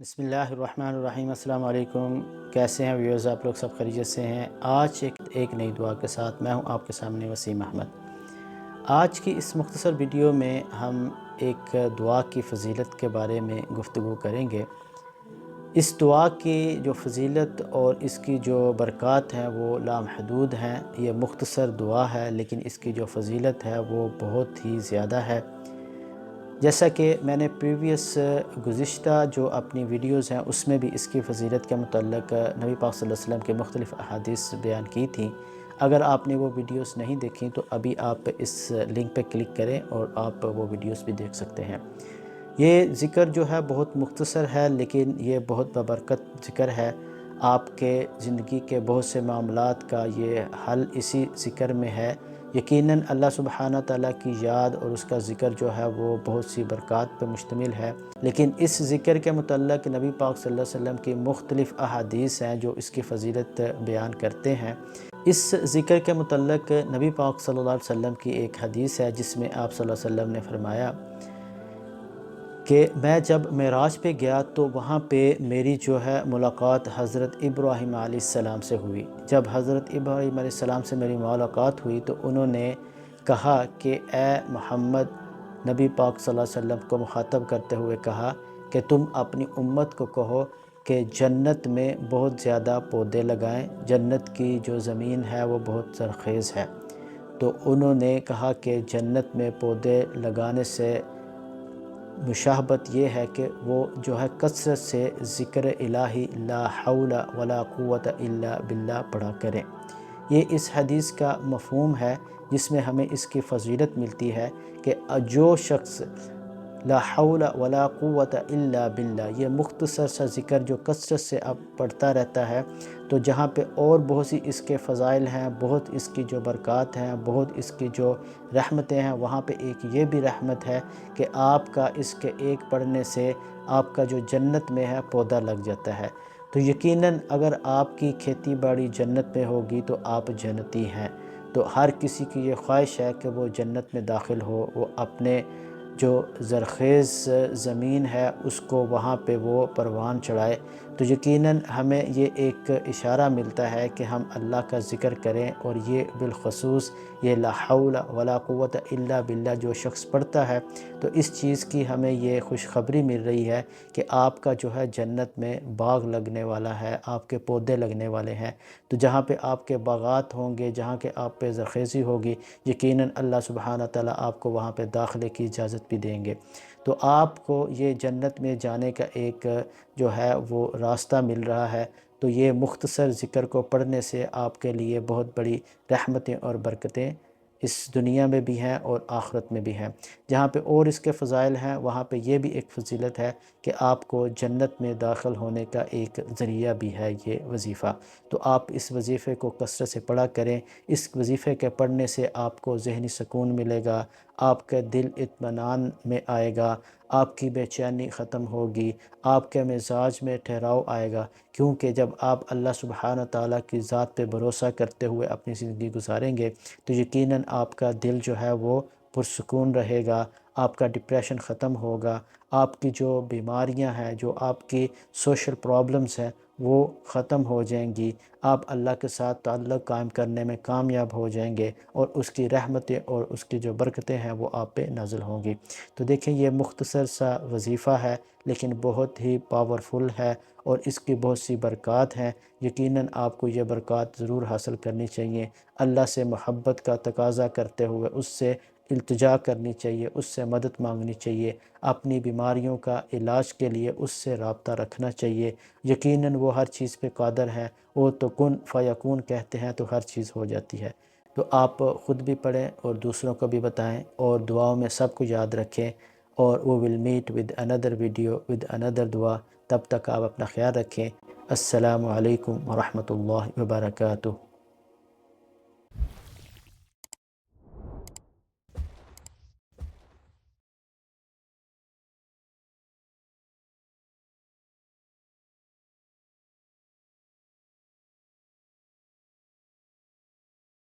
بسم اللہ الرحمن الرحیم۔ السلام علیکم، کیسے ہیں ویورز؟ آپ لوگ سب خیریت سے ہیں؟ آج ایک نئی دعا کے ساتھ میں ہوں آپ کے سامنے وسیم احمد۔ آج کی اس مختصر ویڈیو میں ہم ایک دعا کی فضیلت کے بارے میں گفتگو کریں گے۔ اس دعا کی جو فضیلت اور اس کی جو برکات ہیں وہ لامحدود ہیں۔ یہ مختصر دعا ہے لیکن اس کی جو فضیلت ہے وہ بہت ہی زیادہ ہے۔ جیسا کہ میں نے گزشتہ جو اپنی ویڈیوز ہیں اس میں بھی اس کی فضیلت کے متعلق نبی پاک صلی اللہ علیہ وسلم کے مختلف احادیث بیان کی تھیں۔ اگر آپ نے وہ ویڈیوز نہیں دیکھیں تو ابھی آپ اس لنک پہ کلک کریں اور آپ وہ ویڈیوز بھی دیکھ سکتے ہیں۔ یہ ذکر جو ہے بہت مختصر ہے لیکن یہ بہت بابرکت ذکر ہے۔ آپ کے زندگی کے بہت سے معاملات کا یہ حل اسی ذکر میں ہے۔ یقیناً اللہ سبحانہ تعالیٰ کی یاد اور اس کا ذکر جو ہے وہ بہت سی برکات پہ مشتمل ہے، لیکن اس ذکر کے متعلق نبی پاک صلی اللہ علیہ وسلم کی مختلف احادیث ہیں جو اس کی فضیلت بیان کرتے ہیں۔ اس ذکر کے متعلق نبی پاک صلی اللہ علیہ وسلم کی ایک حدیث ہے جس میں آپ صلی اللہ علیہ وسلم نے فرمایا کہ میں جب معراج پہ گیا تو وہاں پہ میری جو ہے ملاقات حضرت ابراہیم علیہ السلام سے ہوئی۔ جب حضرت ابراہیم علیہ السلام سے میری ملاقات ہوئی تو انہوں نے کہا کہ اے محمد، نبی پاک صلی اللہ علیہ وسلم کو مخاطب کرتے ہوئے کہا کہ تم اپنی امت کو کہو کہ جنت میں بہت زیادہ پودے لگائیں، جنت کی جو زمین ہے وہ بہت زرخیز ہے۔ تو انہوں نے کہا کہ جنت میں پودے لگانے سے مشابہت یہ ہے کہ وہ جو ہے کثرت سے ذکر الہی لا حول ولا قوت الا باللہ پڑھا کریں۔ یہ اس حدیث کا مفہوم ہے جس میں ہمیں اس کی فضیلت ملتی ہے کہ جو شخص لا حول ولا قوت الا باللہ یہ مختصر سا ذکر جو کثرت سے اب پڑھتا رہتا ہے تو جہاں پہ اور بہت سی اس کے فضائل ہیں، بہت اس کی جو برکات ہیں، بہت اس کی جو رحمتیں ہیں، وہاں پہ ایک یہ بھی رحمت ہے کہ آپ کا اس کے ایک پڑھنے سے آپ کا جو جنت میں ہے پودا لگ جاتا ہے۔ تو یقیناً اگر آپ کی کھیتی باڑی جنت میں ہوگی تو آپ جنتی ہیں۔ تو ہر کسی کی یہ خواہش ہے کہ وہ جنت میں داخل ہو، وہ اپنے جو زرخیز زمین ہے اس کو وہاں پہ وہ پروان چڑھائے۔ تو یقیناً ہمیں یہ ایک اشارہ ملتا ہے کہ ہم اللہ کا ذکر کریں، اور یہ بالخصوص یہ لا حول ولا قوت الا باللہ جو شخص پڑھتا ہے تو اس چیز کی ہمیں یہ خوشخبری مل رہی ہے کہ آپ کا جو ہے جنت میں باغ لگنے والا ہے، آپ کے پودے لگنے والے ہیں۔ تو جہاں پہ آپ کے باغات ہوں گے، جہاں کہ آپ پہ زرخیزی ہوگی، یقیناً اللہ سبحانہ تعالیٰ آپ کو وہاں پہ داخلے کی اجازت بھی دیں گے۔ تو آپ کو یہ جنت میں جانے کا ایک جو ہے وہ راستہ مل رہا ہے۔ تو یہ مختصر ذکر کو پڑھنے سے آپ کے لیے بہت بڑی رحمتیں اور برکتیں اس دنیا میں بھی ہیں اور آخرت میں بھی ہیں۔ جہاں پہ اور اس کے فضائل ہیں وہاں پہ یہ بھی ایک فضیلت ہے کہ آپ کو جنت میں داخل ہونے کا ایک ذریعہ بھی ہے یہ وظیفہ۔ تو آپ اس وظیفے کو کثرت سے پڑھا کریں۔ اس وظیفے کے پڑھنے سے آپ کو ذہنی سکون ملے گا، آپ کا دل اطمینان میں آئے گا، آپ کی بے چینی ختم ہوگی، آپ کے مزاج میں ٹھہراؤ آئے گا، کیونکہ جب آپ اللہ سبحانہ تعالیٰ کی ذات پہ بھروسہ کرتے ہوئے اپنی زندگی گزاریں گے تو یقیناً آپ کا دل جو ہے وہ پرسکون رہے گا، آپ کا ڈپریشن ختم ہوگا، آپ کی جو بیماریاں ہیں، جو آپ کی سوشل پرابلمز ہیں وہ ختم ہو جائیں گی، آپ اللہ کے ساتھ تعلق قائم کرنے میں کامیاب ہو جائیں گے، اور اس کی رحمتیں اور اس کی جو برکتیں ہیں وہ آپ پہ نازل ہوں گی۔ تو دیکھیں یہ مختصر سا وظیفہ ہے لیکن بہت ہی پاورفل ہے اور اس کی بہت سی برکات ہیں۔ یقیناً آپ کو یہ برکات ضرور حاصل کرنی چاہیے۔ اللہ سے محبت کا تقاضا کرتے ہوئے اس سے التجا کرنی چاہیے، اس سے مدد مانگنی چاہیے، اپنی بیماریوں کا علاج کے لیے اس سے رابطہ رکھنا چاہیے۔ یقیناً وہ ہر چیز پہ قادر ہے، وہ تو کن فیکون کہتے ہیں تو ہر چیز ہو جاتی ہے۔ تو آپ خود بھی پڑھیں اور دوسروں کو بھی بتائیں، اور دعاؤں میں سب کو یاد رکھیں، اور we will meet with another video with another دعا۔ تب تک آپ اپنا خیال رکھیں۔ السلام علیکم ورحمۃ اللہ وبرکاتہ۔